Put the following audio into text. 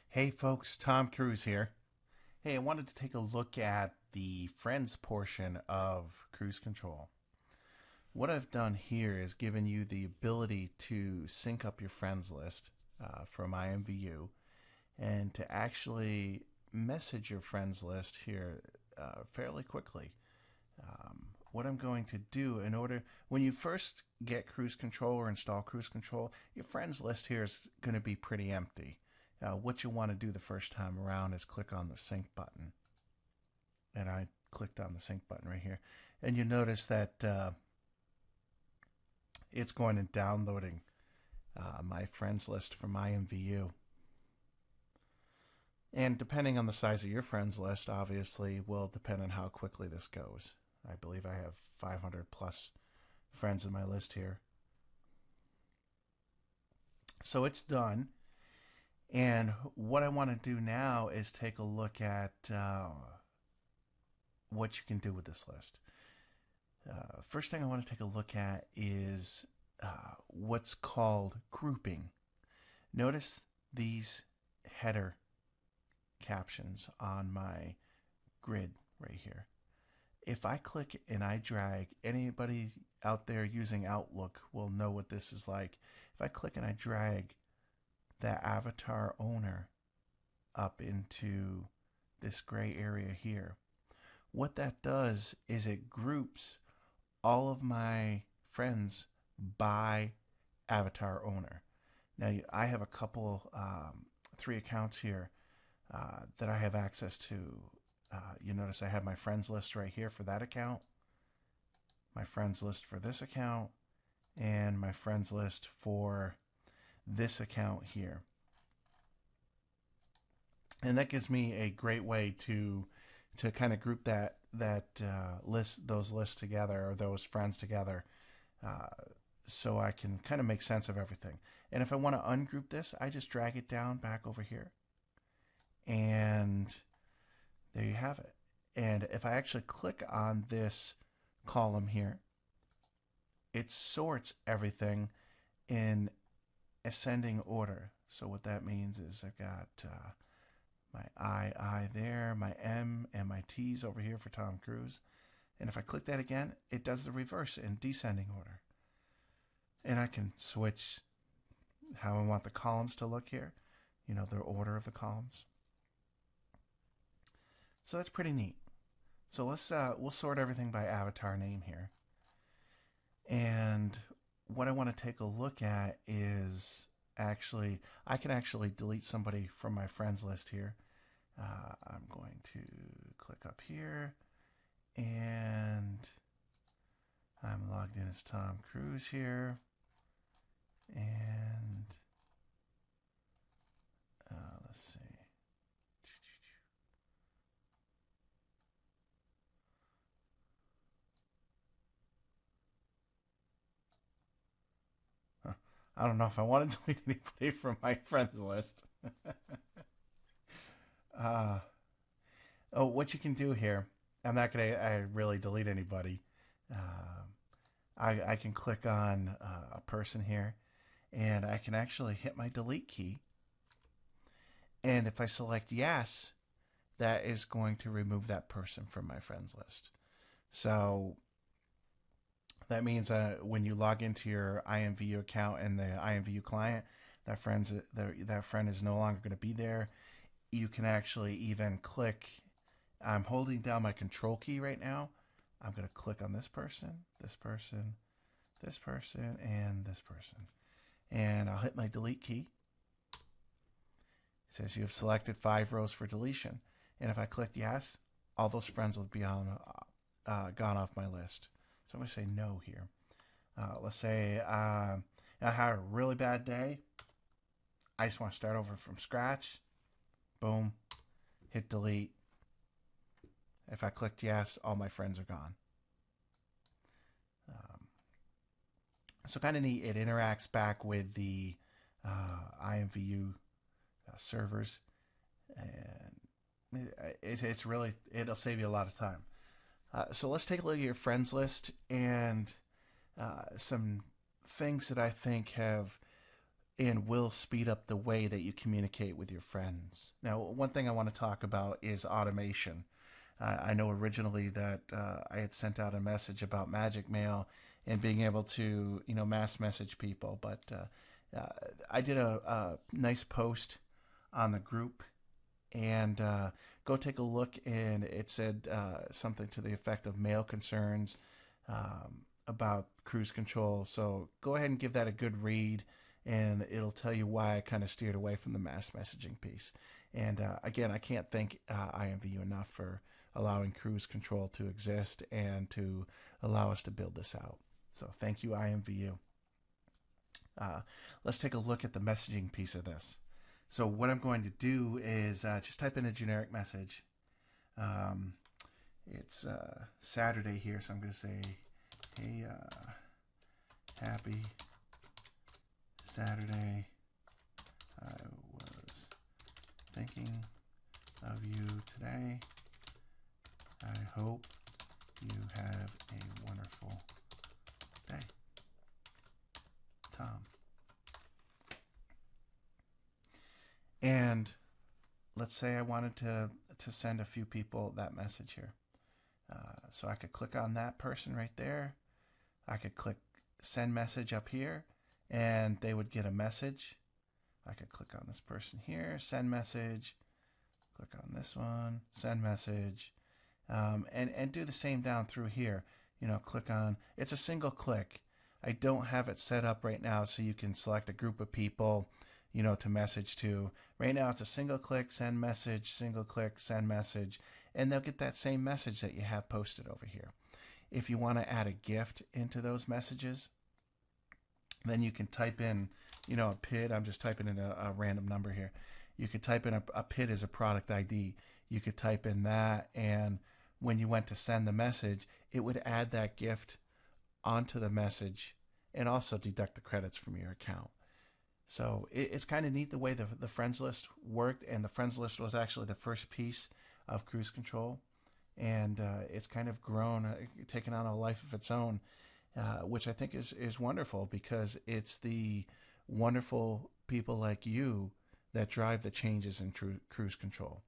Hey folks, Tom Cruise here. Hey, I wanted to take a look at the friends portion of Cruise Control. What I've done here is given you the ability to sync up your friends list from IMVU and to actually message your friends list here fairly quickly. What I'm going to do when you first get Cruise Control or install Cruise Control, your friends list here is going to be pretty empty. What you want to do the first time around is click on the sync button. And I clicked on the sync button right here. And you notice that it's going and downloading my friends list from IMVU. And depending on the size of your friends list, obviously, will depend on how quickly this goes. I believe I have 500 plus friends in my list here. So it's done. And what I want to do now is take a look at what you can do with this list. First thing I want to take a look at is what's called grouping. Notice these header captions on my grid right here. If I click and I drag, anybody out there using Outlook will know what this is like. If I click and I drag that avatar owner up into this gray area here, what that does is it groups all of my friends by avatar owner. Now I have a couple, 3 accounts here that I have access to. You notice I have my friends list right here for that account, my friends list for this account, and my friends list for this account here. And that gives me a great way to kind of group those lists together, or those friends together, so I can kind of make sense of everything. And if I want to ungroup this, I just drag it down back over here, and there you have it. And if I actually click on this column here, it sorts everything in ascending order. So what that means is I've got my I there, my M and my T's over here for Tom Cruise. And if I click that again, it does the reverse in descending order. And I can switch how I want the columns to look here, the order of the columns. So that's pretty neat. So we'll sort everything by avatar name here. And what I want to take a look at is I can actually delete somebody from my friends list here. I'm going to click up here, and I'm logged in as Tom Cruise here. And let's see. I don't know if I want to delete anybody from my friends list. What you can do here, I'm not going to really delete anybody. I can click on a person here, and I can actually hit my delete key. And if I select yes, that is going to remove that person from my friends list. So that means when you log into your IMVU account and the IMVU client, that friend is no longer going to be there. You can actually even click. I'm holding down my control key right now. I'm going to click on this person, this person, this person, and this person. And I'll hit my delete key. It says you have selected 5 rows for deletion. And if I click yes, all those friends will be gone off my list. So I'm going to say no here. Let's say I had a really bad day. I just want to start over from scratch. Boom. Hit delete. If I clicked yes, all my friends are gone. So kind of neat. It interacts back with the IMVU servers. And it's really, it'll save you a lot of time. So let's take a look at your friends list and some things that I think have and will speed up the way that you communicate with your friends. Now, one thing I want to talk about is automation. I know originally that I had sent out a message about Magic Mail and being able to, mass message people, but I did a nice post on the group, and go take a look, and it said something to the effect of mail concerns about cruise control. So go ahead and give that a good read, and it'll tell you why I kind of steered away from the mass messaging piece. And again, I can't thank IMVU enough for allowing cruise control to exist and to allow us to build this out. So thank you, IMVU. Let's take a look at the messaging piece of this. So what I'm going to do is just type in a generic message. It's Saturday here, so I'm going to say, hey, happy Saturday. I was thinking of you today. I hope you have a wonderful day. Tom. And let's say I wanted to send a few people that message here. So I could click on that person right there. I could click send message up here, and they would get a message. I could click on this person here, send message. Click on this one, send message. And do the same down through here. Click on, it's a single click. I don't have it set up right now so you can select a group of people, to message to. Right now it's a single click, send message, single click, send message, and they'll get that same message that you have posted over here. If you want to add a gift into those messages, then you can type in, a PID. I'm just typing in a random number here. You could type in a PID as a product ID. You could type in that, and when you went to send the message, it would add that gift onto the message and also deduct the credits from your account. So it's kind of neat the way the friends list worked, and the friends list was actually the first piece of cruise control, and it's kind of grown, taken on a life of its own, which I think is wonderful, because it's the wonderful people like you that drive the changes in cruise control.